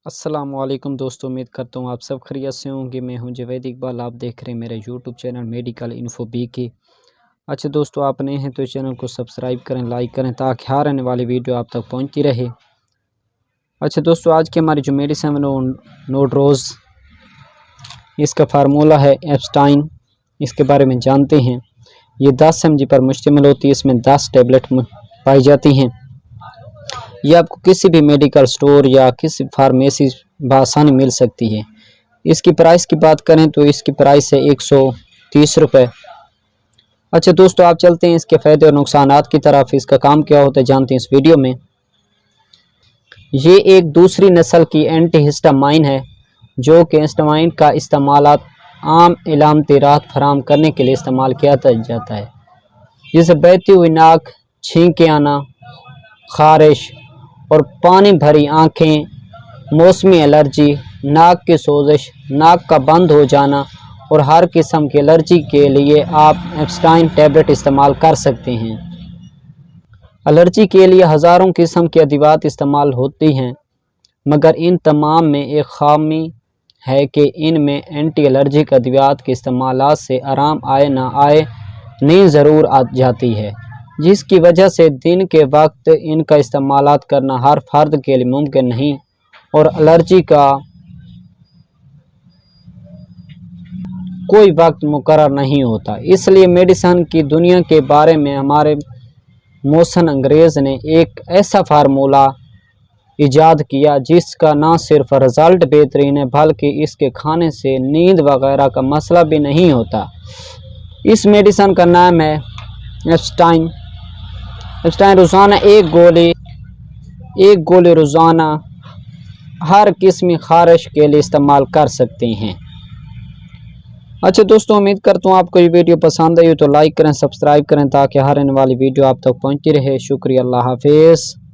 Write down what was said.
अस्सलामुअलैकुम दोस्तों, उम्मीद करता हूँ आप सब खैरियत से होंगे। मैं हूं जवेद इकबाल, आप देख रहे हैं मेरे YouTube channel Medical Info B K. अच्छा दोस्तों, आप नए हैं तो चैनल को सब्सक्राइब करें, लाइक करें ताकि हर आने वाली वीडियो आप तक पहुंचती रहे। अच्छा दोस्तों, आज की हमारी जो मेडिसिन है नोड रोज़, इसका फार्मूला है एप्स्टाइन। इसके बारे में जानते हैं। ये 10 mg पर मुश्तमिल होती है। इसमें 10 टैबलेट पाई जाती हैं। ये आपको किसी भी मेडिकल स्टोर या किसी फार्मेसी बआसानी मिल सकती है। इसकी प्राइस की बात करें तो इसकी प्राइस है 130 रुपये। अच्छा दोस्तों, आप चलते हैं इसके फ़ायदे और नुकसानात की तरफ। इसका काम क्या होता है जानते हैं इस वीडियो में। ये एक दूसरी नस्ल की एंटीहिस्टामाइन है जो कि हिस्टामाइन का इस्तेमाल आम इलामती राहत फराहम करने के लिए इस्तेमाल किया जाता है, जिसे बहती हुई नाक, छींकें आना, खारिश और पानी भरी आँखें, मौसमी एलर्जी, नाक की सोजिश, नाक का बंद हो जाना और हर किस्म की एलर्जी के लिए आप एप्स्टाइन टैबलेट इस्तेमाल कर सकते हैं। एलर्जी के लिए हज़ारों किस्म के अदवियात इस्तेमाल होती हैं, मगर इन तमाम में एक खामी है कि इनमें एंटी एलर्जिक अदवियात के इस्तेमाल से आराम आए ना आए नींद ज़रूर आ जाती है, जिसकी वजह से दिन के वक्त इनका इस्तेमाल करना हर फर्द के लिए मुमकिन नहीं और एलर्जी का कोई वक्त मुकर्रर नहीं होता। इसलिए मेडिसिन की दुनिया के बारे में हमारे मोहसिन अंग्रेज़ ने एक ऐसा फार्मूला इजाद किया जिसका ना सिर्फ रिज़ल्ट बेहतरीन है बल्कि इसके खाने से नींद वगैरह का मसला भी नहीं होता। इस मेडिसिन का नाम है एप्स्टाइन। एप्स्टाइन रोज़ाना एक गोली रोज़ाना हर किस्म खारिश के लिए इस्तेमाल कर सकते हैं। अच्छा दोस्तों, उम्मीद करता हूँ आपको ये वीडियो पसंद आई हो तो लाइक करें, सब्सक्राइब करें ताकि हर आने वाली वीडियो आप तक पहुँचती रहे। शुक्रिया, अल्लाह हाफिज़।